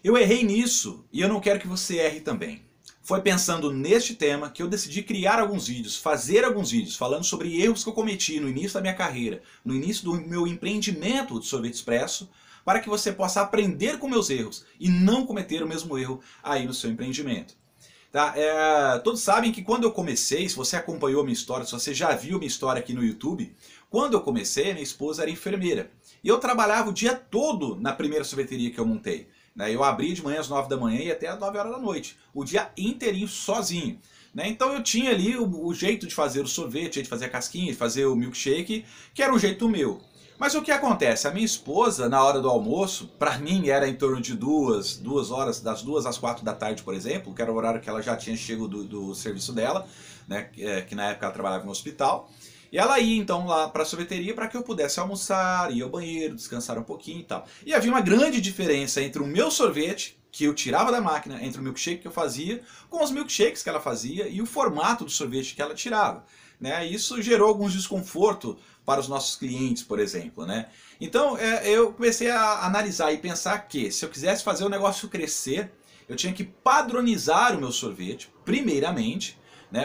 Eu errei nisso e eu não quero que você erre também. Foi pensando neste tema que eu decidi criar alguns vídeos, fazer alguns vídeos falando sobre erros que eu cometi no início da minha carreira, no início do meu empreendimento de sorvete expresso, para que você possa aprender com meus erros e não cometer o mesmo erro aí no seu empreendimento. Tá? Todos sabem que quando eu comecei, se você acompanhou a minha história, se você já viu a minha história aqui no YouTube, quando eu comecei, minha esposa era enfermeira. E eu trabalhava o dia todo na primeira sorveteria que eu montei. Eu abria de manhã às 9 da manhã e até às 9 horas da noite. O dia inteirinho sozinho. Então eu tinha ali o jeito de fazer o sorvete, o jeito de fazer a casquinha, de fazer o milkshake, que era um jeito meu. Mas o que acontece? A minha esposa, na hora do almoço, para mim era em torno de duas horas, das 2 às 4 da tarde, por exemplo, que era o horário que ela já tinha chego do serviço dela, né, que na época ela trabalhava no hospital. E ela ia então lá para a sorveteria para que eu pudesse almoçar, ir ao banheiro, descansar um pouquinho e tal. E havia uma grande diferença entre o meu sorvete, que eu tirava da máquina, entre o milkshake que eu fazia, com os milkshakes que ela fazia e o formato do sorvete que ela tirava. Isso gerou alguns desconforto para os nossos clientes, por exemplo. Então eu comecei a analisar e pensar que se eu quisesse fazer o negócio crescer, eu tinha que padronizar o meu sorvete, primeiramente,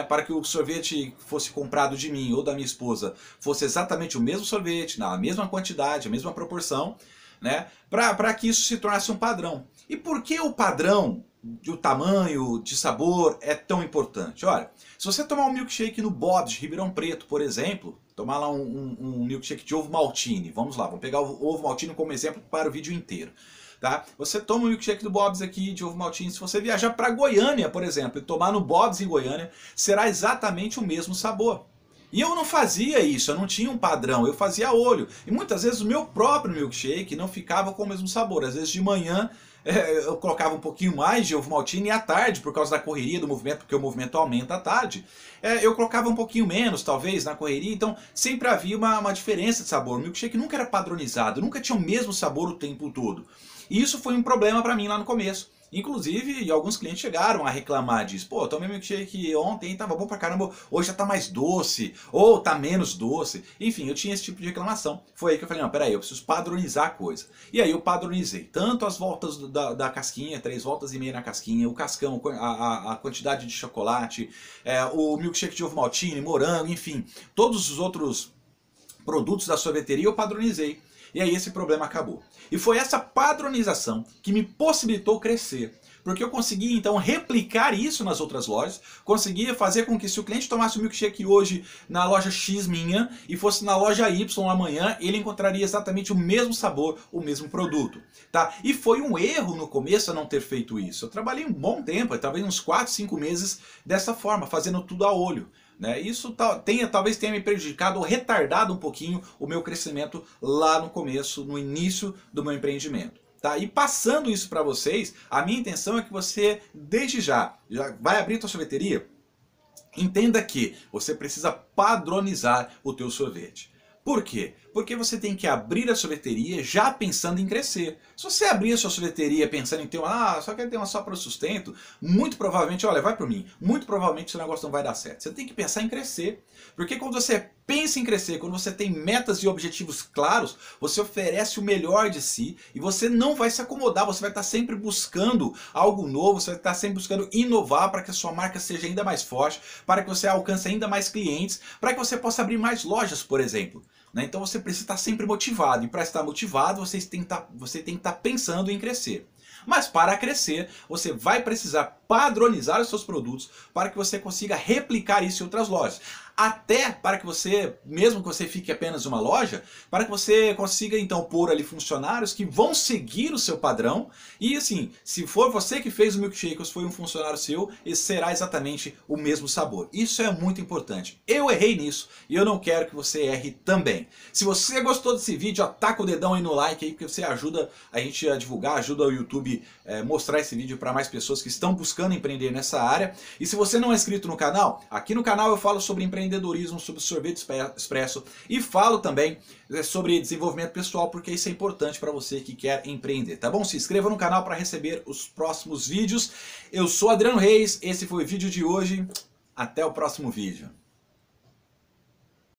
para que o sorvete fosse comprado de mim ou da minha esposa fosse exatamente o mesmo sorvete, na mesma quantidade, a mesma proporção, para que isso se tornasse um padrão. E por que o padrão, o tamanho, de sabor é tão importante? Olha, se você tomar um milkshake no Bob's de Ribeirão Preto, por exemplo, tomar lá um milkshake de ovo maltine, vamos lá, vamos pegar o ovo maltine como exemplo para o vídeo inteiro. Você toma um milkshake do Bob's aqui de ovo maltine, se você viajar para Goiânia, por exemplo, e tomar no Bob's em Goiânia, será exatamente o mesmo sabor. E eu não fazia isso, eu não tinha um padrão, eu fazia a olho. E muitas vezes o meu próprio milkshake não ficava com o mesmo sabor. Às vezes de manhã eu colocava um pouquinho mais de ovo maltine e à tarde, por causa da correria do movimento, porque o movimento aumenta à tarde, eu colocava um pouquinho menos, talvez, na correria. Então sempre havia uma diferença de sabor. O milkshake nunca era padronizado, nunca tinha o mesmo sabor o tempo todo. E isso foi um problema para mim lá no começo. Inclusive, alguns clientes chegaram a reclamar disso. Pô, eu tomei milkshake ontem e tava bom pra caramba, hoje já tá mais doce, ou tá menos doce. Enfim, eu tinha esse tipo de reclamação. Foi aí que eu falei, não, peraí, eu preciso padronizar a coisa. E aí eu padronizei tanto as voltas da casquinha, 3 voltas e meia na casquinha, o cascão, a quantidade de chocolate, o milkshake de ovo maltine, morango, enfim, todos os outros produtos da sorveteria eu padronizei. E aí esse problema acabou. E foi essa padronização que me possibilitou crescer. Porque eu conseguia então replicar isso nas outras lojas, conseguia fazer com que se o cliente tomasse o milkshake hoje na loja X minha e fosse na loja Y amanhã, ele encontraria exatamente o mesmo sabor, o mesmo produto. E foi um erro no começo a não ter feito isso. Eu trabalhei um bom tempo, talvez uns 4, 5 meses dessa forma, fazendo tudo a olho. Isso talvez tenha me prejudicado ou retardado um pouquinho o meu crescimento lá no começo, no início do meu empreendimento. E passando isso para vocês, a minha intenção é que você, desde já vai abrir a sua sorveteria, entenda que você precisa padronizar o teu sorvete. Por quê? Porque você tem que abrir a sorveteria já pensando em crescer. Se você abrir a sua sorveteria pensando em ter só quer ter uma só para o sustento, muito provavelmente, olha, vai por mim, muito provavelmente esse negócio não vai dar certo. Você tem que pensar em crescer. Porque quando você pensa em crescer, quando você tem metas e objetivos claros, você oferece o melhor de si e você não vai se acomodar, você vai estar sempre buscando algo novo, você vai estar sempre buscando inovar para que a sua marca seja ainda mais forte, para que você alcance ainda mais clientes, para que você possa abrir mais lojas, por exemplo. Então você precisa estar sempre motivado, e para estar motivado você tem que estar pensando em crescer. Mas para crescer, você vai precisar padronizar os seus produtos para que você consiga replicar isso em outras lojas. Até para que você, mesmo que você fique apenas uma loja, para que você consiga então pôr ali funcionários que vão seguir o seu padrão. E assim, se for você que fez o milkshake ou se foi um funcionário seu, esse será exatamente o mesmo sabor. Isso é muito importante. Eu errei nisso e eu não quero que você erre também. Se você gostou desse vídeo, ataca o dedão aí no like aí, porque você ajuda a gente a divulgar, ajuda o YouTube mostrar esse vídeo para mais pessoas que estão buscando empreender nessa área. E se você não é inscrito no canal, aqui no canal eu falo sobre empreendedorismo, sobre sorvete expresso e falo também sobre desenvolvimento pessoal, porque isso é importante para você que quer empreender, tá bom? Se inscreva no canal para receber os próximos vídeos. Eu sou Adriano Reis, esse foi o vídeo de hoje. Até o próximo vídeo.